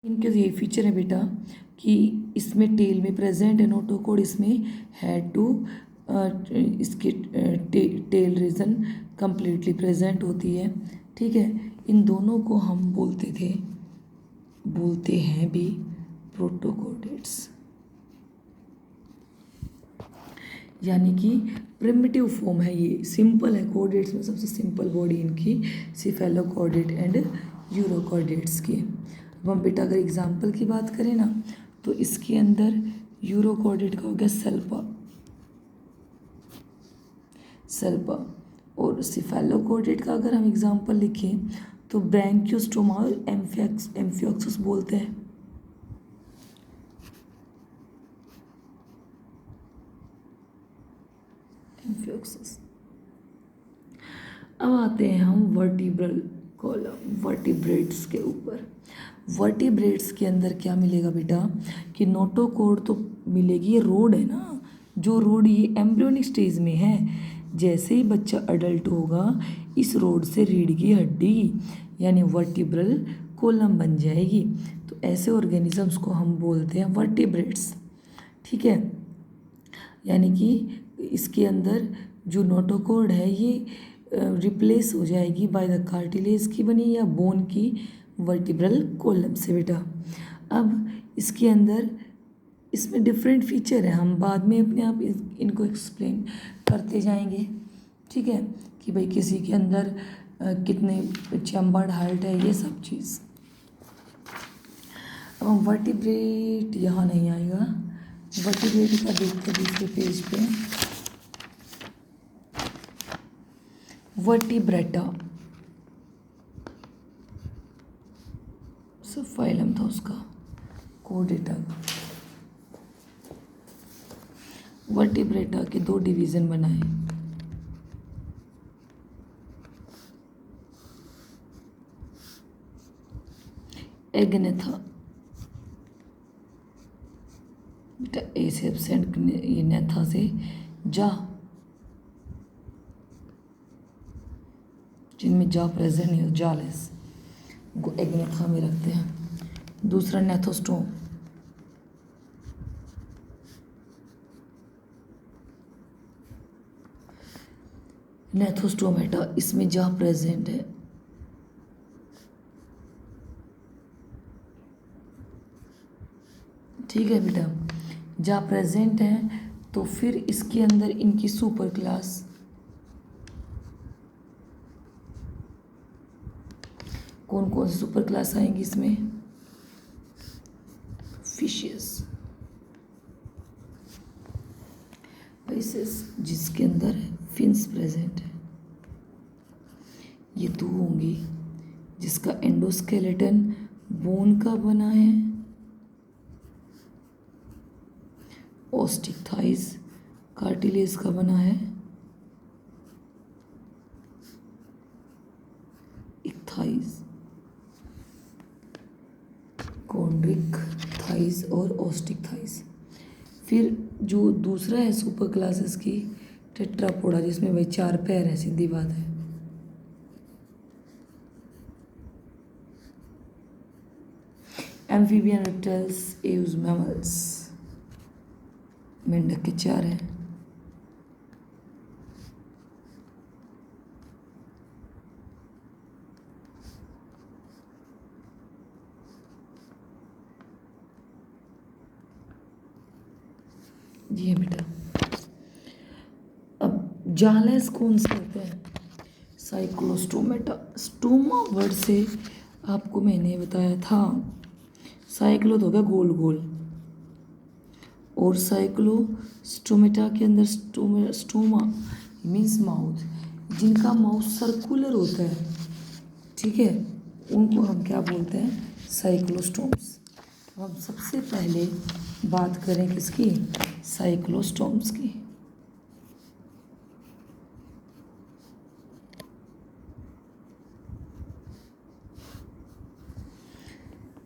इनके ये फीचर है बेटा कि इसमें टेल में प्रेजेंट है नोटोकॉर्ड, इसमें हेड टू इसके टेल रीजन कंप्लीटली प्रेजेंट होती है। ठीक है, इन दोनों को हम बोलते हैं भी प्रोटोकॉर्डेट्स, यानी कि प्रिमिटिव फॉर्म है, ये सिंपल है। कॉर्डेट्स में सबसे सिंपल बॉडी इनकी सिफेलोकॉर्डेट एंड यूरोकॉर्डेट्स की। अब हम बेटा अगर एग्जाम्पल की बात करें ना, तो इसके अंदर यूरोकॉर्डेट का हो गया सल्पा, और सिफेलोकॉर्डेट का अगर हम एग्जाम्पल लिखें तो ब्रैंकियोस्टोमा और एम्फियोक्सस बोलते हैं। अब आते हैं हम वर्टिब्रल कॉलम, वर्टिब्रेट्स के ऊपर। वर्टिब्रेट्स के अंदर क्या मिलेगा बेटा कि नोटोकॉर्ड तो मिलेगी, ये रोड है ना, जो रोड ये एम्ब्रियोनिक स्टेज में है। जैसे ही बच्चा अडल्ट होगा इस रोड से रीढ़ की हड्डी यानी वर्टिब्रल कॉलम बन जाएगी। तो ऐसे ऑर्गेनिजम्स को हम बोलते हैं वर्टिब्रेट्स। ठीक है, यानी कि इसके अंदर जो नोटोकॉर्ड है ये रिप्लेस हो जाएगी बाय द कार्टिलेज की बनी या बोन की वर्टिब्रल कॉलम से बेटा। अब इसके अंदर इसमें डिफरेंट फीचर है, हम बाद में अपने आप इनको एक्सप्लेन करते जाएंगे। ठीक है, कि भाई किसी के अंदर कितने चैम्बर्ड हार्ट है, ये सब चीज़। अब वर्टिब्रेट यहाँ नहीं आएगा, वर्टिब्रेट का देखते दूसरे पेज पे। वर्टिब्रेटा सब फाइलम था उसका, कोडेटा। वर्टिब्रेटा के दो डिवीज़न बनाए, एगनेथा बेटा, ए से एब्सेंट, ये नेथा से जा, जिनमें जा प्रेजेंट नहीं हो, जालेस को एगनेथा में रखते हैं। दूसरा नेथोस्टोम, नेथोस्टोमेटा, इसमें जा प्रेजेंट है। ठीक है बेटा, जा प्रेजेंट है तो फिर इसके अंदर इनकी सुपर क्लास, कौन कौन सी सुपर क्लास आएंगी इसमें? फिशेस, फिशेस जिसके अंदर फिन्स प्रेजेंट है। ये दो होंगी जिसका एंडोस्केलेटन बोन का बना है, ओस्टिक थाइस कार्टिलेज का बना है, इक्थाइस कॉन्ड्रिक थाइस और ओस्टिक थाइस। फिर जो दूसरा है सुपर क्लासेस की टेट्रापोडा, जिसमें भाई 4 पैर है, सीधी बात है। एम्फीबियन रेप्टाइल्स, एव्स, मैमल्स, मेंढक के 4 हैं। जी है बेटा। अब जालेस कौन से होते हैं? साइक्लोस्टोमेटा, स्टोमा वर्ड से आपको मैंने बताया था, साइक्लो तो हो गया गोल गोल, और साइक्लोस्टोमेटा के अंदर स्टोमा मीन्स माउथ, जिनका माउथ सर्कुलर होता है। ठीक है, उनको हम क्या बोलते हैं? साइक्लोस्टोम्स। तो हम सबसे पहले बात करें किसकी? साइक्लोस्टोम्स की।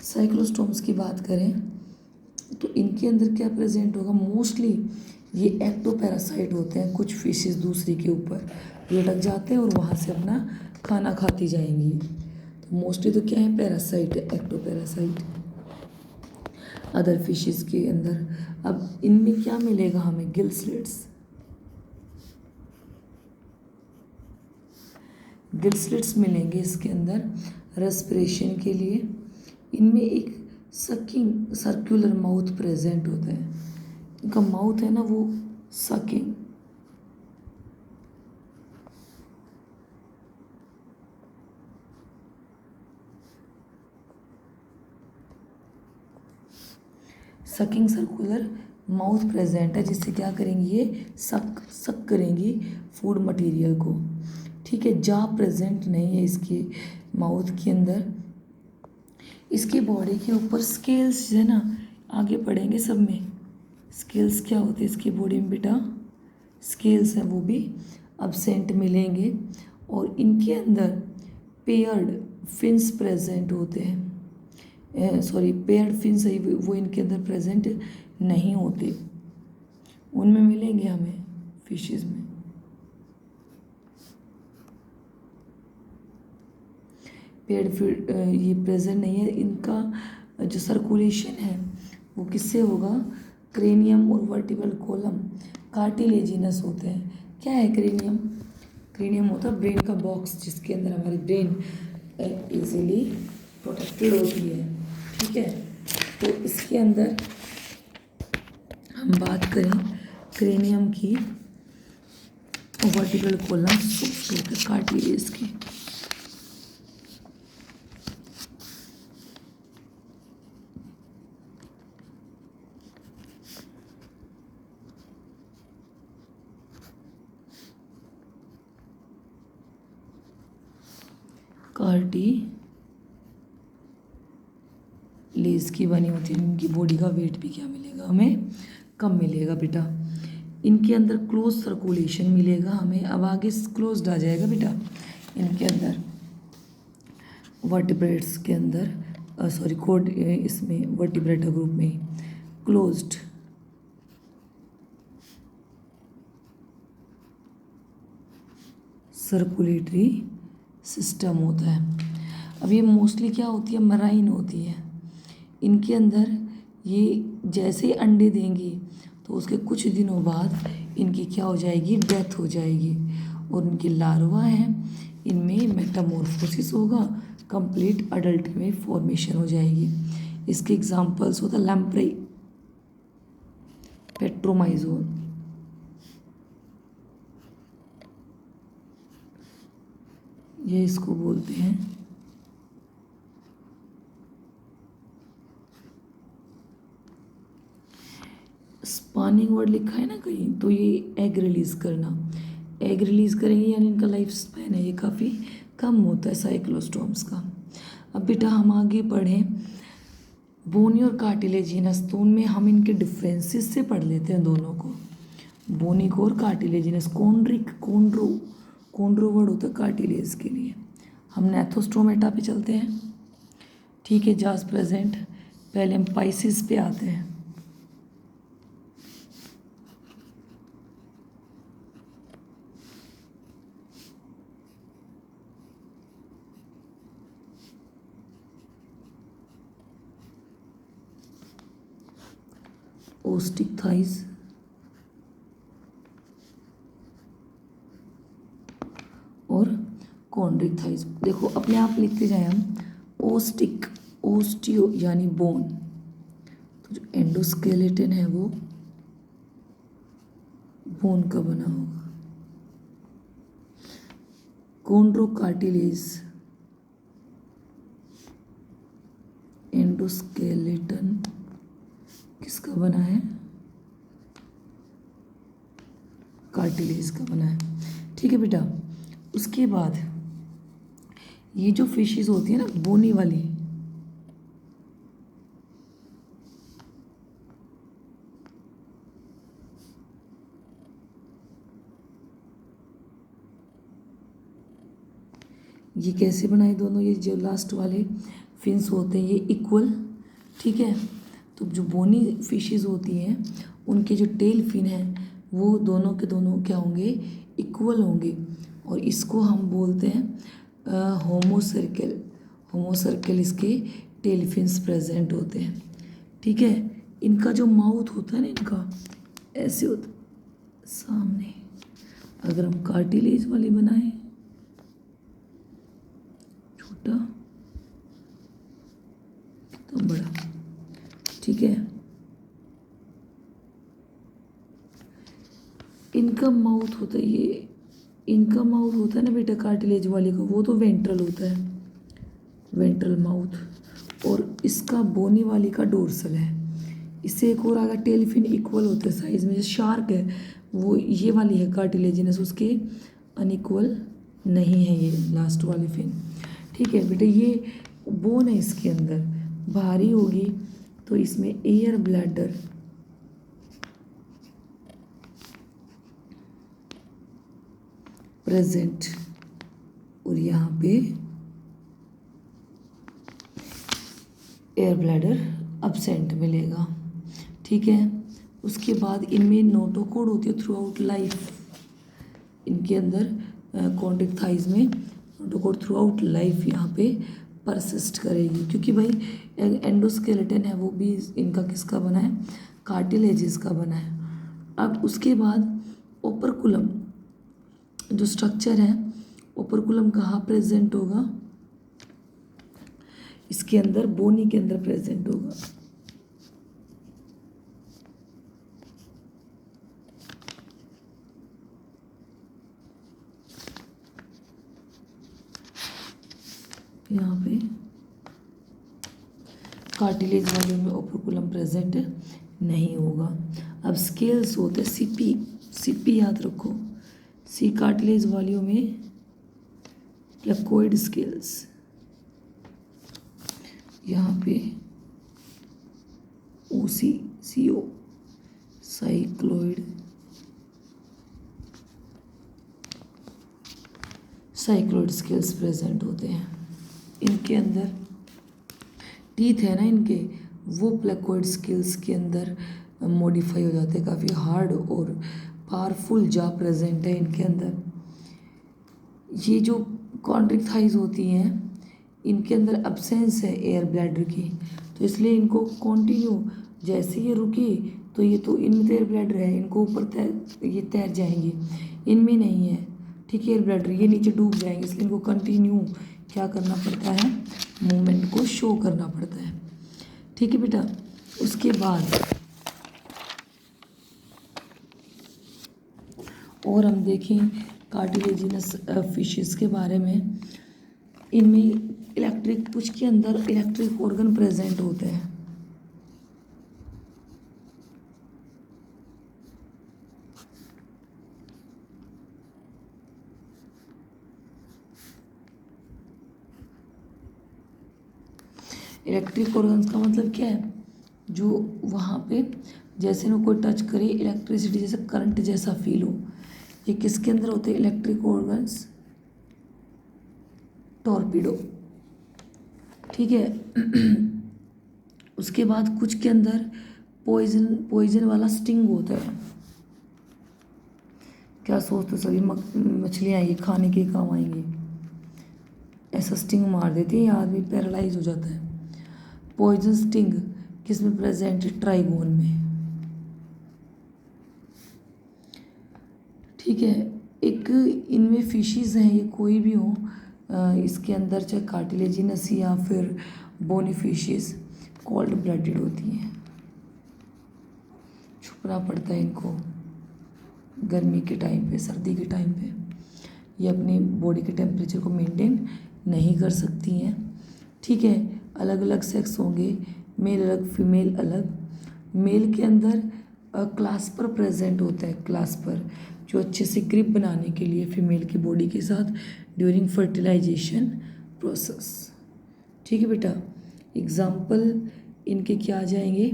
साइक्लोस्टोम्स की बात करें तो इनके अंदर क्या प्रेजेंट होगा? मोस्टली ये एक्टोपैरासाइट होते हैं, कुछ फिशेस दूसरी के ऊपर लटक जाते हैं और वहाँ से अपना खाना खाती जाएंगी। तो मोस्टली तो क्या है? पैरासाइट है, एक्टोपैरासाइट। अदर फिशेस के अंदर। अब इनमें क्या मिलेगा हमें, गिल स्लिट्स। गिल स्लिट्स मिलेंगे इसके अंदर रेस्पिरेशन के लिए। इनमें एक सकिंग सर्कुलर माउथ प्रेजेंट होता है, इनका माउथ है ना वो sucking. Sucking circular mouth present है, जिससे क्या करेंगी ये सक करेंगी फूड मटेरियल को। ठीक है, जा प्रेजेंट नहीं है इसके माउथ के अंदर। इसके बॉडी के ऊपर स्केल्स है ना, आगे पढ़ेंगे सब में। स्केल्स क्या होते हैं इसकी बॉडी में बेटा, स्केल्स हैं वो भी अब्सेंट मिलेंगे। और इनके अंदर पेयर्ड फिन्स प्रेजेंट होते हैं, सॉरी पेयर्ड फिन्स है वो इनके अंदर प्रेजेंट नहीं होते, उनमें मिलेंगे हमें फिशेस में। पेयर्ड ये प्रेजेंट नहीं है। इनका जो सर्कुलेशन है वो किससे होगा, क्रेनियम और वर्टिब्रल कॉलम कार्टिलेजिनस होते हैं। क्या है क्रेनियम, क्रेनियम होता है ब्रेन का बॉक्स, जिसके अंदर हमारी ब्रेन इजीली प्रोटेक्टेड होती है। ठीक है, तो इसके अंदर हम बात करें क्रेनियम की, वर्टिब्रल कॉलम होते हैं कार्टिलेज की। कार्टिलेज की बनी होती है। इनकी बॉडी का वेट भी क्या मिलेगा हमें, कम मिलेगा बेटा। इनके अंदर क्लोज सर्कुलेशन मिलेगा हमें। अब आगे क्लोज्ड आ जाएगा बेटा इनके अंदर, वर्टिब्रेट्स के अंदर, सॉरी कोड इसमें वर्टिब्रेटा ग्रुप में क्लोज्ड सर्कुलेटरी सिस्टम होता है। अब ये मोस्टली क्या होती है, मराइन होती है। इनके अंदर ये जैसे ही अंडे देंगी तो उसके कुछ दिनों बाद इनकी क्या हो जाएगी, डेथ हो जाएगी। और इनकी लार्वा हैं, इनमें मेटामॉर्फोसिस होगा, कंप्लीट अडल्ट में फॉर्मेशन हो जाएगी। इसके एग्जांपल्स होता है लैम्प्रे, पेट्रोमाइजोन, ये इसको बोलते हैं स्पानिंग वर्ड लिखा है ना कहीं, तो ये एग रिलीज करना, एग रिलीज करेंगे यानी इनका लाइफ स्पैन है ये काफ़ी कम होता है साइक्लोस्टोम्स का। अब बेटा हम आगे पढ़ें बोनी और कार्टिलेजिनस, तो उनमें हम इनके डिफरेंसेस से पढ़ लेते हैं दोनों को, बोनी को और कार्टिलेजिनस। कॉन्ड्रिक कॉन्ड्रो वर्ड होता है कार्टिलेज के लिए। हम नेथोस्टोमेटा पे चलते हैं। ठीक है, जास प्रेजेंट, पहले हम पाइसिस पे आते हैं। ओस्टिक थाइस और कॉन्ड्रिक थाइस। देखो अपने आप लिखते जाए हम, ओस्टिक, ओस्टियो यानी बोन, तो जो एंडोस्केलेटन है वो बोन का बना होगा। कॉन्ड्रोकार्टिलेज एंडोस्केलेटन किसका बना है, कार्टिलेज का बना है। ठीक है बेटा, उसके बाद ये जो फिशेस होती है ना बोनी वाली, ये कैसे बनाए दोनों, ये जो लास्ट वाले फिन्स होते हैं ये इक्वल। ठीक है, तो जो बोनी फिशेस होती हैं उनके जो टेल फिन हैं वो दोनों के दोनों क्या होंगे, इक्वल होंगे। और इसको हम बोलते हैं होमोसर्कल, होमोसर्कल इसके टेल फिन्स प्रेजेंट होते हैं। ठीक है। इनका जो माउथ होता है ना, इनका ऐसे होता है सामने। अगर हम कार्टिलेज वाली बनाएं, छोटा तो बड़ा, ठीक है। इनका माउथ होता है ये, इनका माउथ होता है ना बेटा कार्टिलेज वाले का, वो तो वेंट्रल होता है, वेंट्रल माउथ। और इसका बोनी वाली का डोर्सल है। इससे एक और आगा टेल फिन इक्वल होते हैं साइज में। जैसे शार्क है वो ये वाली है कार्टिलेजिनस, उसके अनइक्वल नहीं है ये लास्ट वाली फिन, ठीक है बेटा। ये बोन है इसके अंदर, भारी होगी तो इसमें एयर ब्लैडर प्रेजेंट, और यहाँ पे एयर ब्लैडर अब्सेंट मिलेगा, ठीक है। उसके बाद इनमें नोटोकोड होती है थ्रू आउट लाइफ। इनके अंदर कॉन्ट्रिक थाइज में नोटोकोड थ्रू आउट लाइफ यहाँ पे परसिस्ट करेगी, क्योंकि भाई एंडोस्केलेटन है वो भी इनका किसका बना है, कार्टिलेजेस का बना है। अब उसके बाद ओपरकुलम जो स्ट्रक्चर है, ओपरकुलम कहाँ प्रेजेंट होगा, इसके अंदर बोनी के अंदर प्रेजेंट होगा। यहाँ पे कार्टिलेज वाले में ओपरकुलम प्रेजेंट नहीं होगा। अब स्केल्स होते हैं सीपी, सीपी याद रखो, सी कार्टिलेज वालियों में प्लेकोइड स्केल्स, यहाँ पे ओसी सीओ साइक्लोइड, साइक्लोइड स्केल्स प्रेजेंट होते हैं। इनके अंदर टीथ है ना इनके, वो प्लेकोइड स्केल्स के अंदर मॉडिफाई हो जाते हैं, काफ़ी हार्ड और पावरफुल जा प्रेजेंट है इनके अंदर। ये जो कॉन्ट्रिक थाइज होती हैं इनके अंदर अब्सेंस है एयर ब्लैडर की, तो इसलिए इनको कंटिन्यू, जैसे ये रुकी तो ये तो इनमें तो एयर ब्लैडर है, इनको ऊपर ये तैर जाएंगे, इनमें नहीं है, ठीक है। एयर ब्लैडर ये नीचे डूब जाएंगे, इसलिए इनको कंटिन्यू क्या करना पड़ता है, मूवमेंट को शो करना पड़ता है, ठीक है बेटा। उसके बाद और हम देखें कार्टिलेजिनस फिशेस के बारे में, इनमें इलेक्ट्रिक, कुछ के अंदर इलेक्ट्रिक ऑर्गन प्रेजेंट होते हैं। इलेक्ट्रिक ऑर्गन्स का मतलब क्या है, जो वहाँ पे जैसे ना कोई टच करे इलेक्ट्रिसिटी जैसे करंट जैसा फील हो, ये किसके अंदर होते हैं इलेक्ट्रिक ऑर्गन्स, टॉर्पीडो, ठीक है। उसके बाद कुछ के अंदर पॉइजन वाला स्टिंग होता है। क्या सोचते सभी मछलियाँ ये खाने के काम आएंगी, ऐसा स्टिंग मार देती है, आदमी पैरालाइज हो जाता है। पॉइजन स्टिंग किस में प्रेजेंट है, ट्राइगोन में, ठीक है। एक इनमें फिशेस हैं, ये कोई भी हो, इसके अंदर चाहे कार्टिलेजिनस या फिर बोनी फिशेस कोल्ड ब्लडेड होती हैं, छुपना पड़ता है इनको गर्मी के टाइम पे, सर्दी के टाइम पे ये अपनी बॉडी के टेम्परेचर को मेंटेन नहीं कर सकती हैं, ठीक है। अलग अलग सेक्स होंगे, मेल अलग फीमेल अलग। मेल के अंदर क्लास्पर प्रेजेंट होता है, क्लास्पर जो अच्छे से ग्रिप बनाने के लिए फीमेल की बॉडी के साथ ड्यूरिंग फर्टिलाइजेशन प्रोसेस, ठीक है बेटा। एग्जाम्पल इनके क्या आ जाएंगे,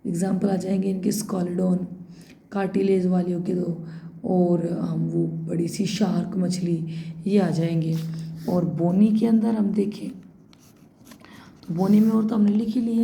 एग्जाम्पल आ जाएंगे इनके स्कॉलिडोन, कार्टिलेज वालियों के दो, और हम वो बड़ी सी शार्क मछली ये आ जाएंगे। और बोनी के अंदर हम देखें तो बोनी में और तो हमने लिख ही लिए,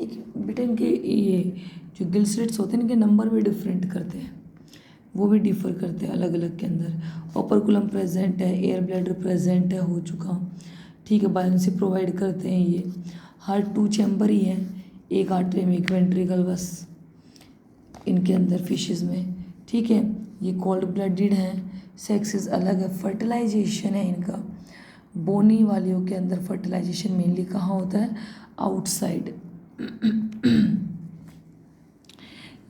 एक बेटा इनके ये जो गिल स्लिट्स होते हैं इनके नंबर भी डिफरेंट करते हैं, वो भी डिफर करते हैं अलग अलग के अंदर। ओपरकुलम प्रेजेंट है, एयर ब्लैडर प्रेजेंट है, हो चुका, ठीक है। बायोन्सी प्रोवाइड करते हैं ये, हर 2 चैम्बर ही है, एक आर्टरी में एक वेंट्रिकल, बस इनके अंदर फिशेस में, ठीक है। ये कोल्ड ब्लडेड हैं, सेक्सेस अलग है, फर्टिलाइजेशन है इनका। बोनी वालियों के अंदर फर्टिलाइजेशन मेनली कहाँ होता है, आउटसाइड।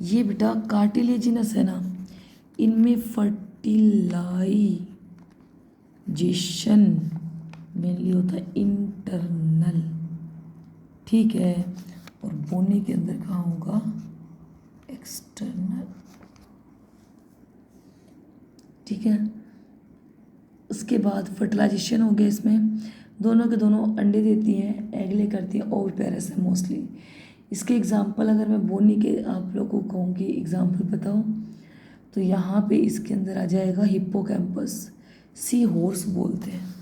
ये बेटा कार्टिलेजिनस है ना, इनमें फर्टिलाइजेशन मेनली होता है इंटरनल, ठीक है। और बोनी के अंदर कहाँ होगा, एक्सटर्नल, ठीक है। उसके बाद फर्टिलाइजेशन हो गया, इसमें दोनों के दोनों अंडे देती हैं, एग ले करती हैं, ओव पेयर्स है मोस्टली। इसके एग्जांपल अगर मैं बोनी के आप लोगों को कहूँ कि एग्जांपल बताओ, तो यहाँ पे इसके अंदर आ जाएगा हिप्पोकैम्पस, सी हॉर्स बोलते हैं,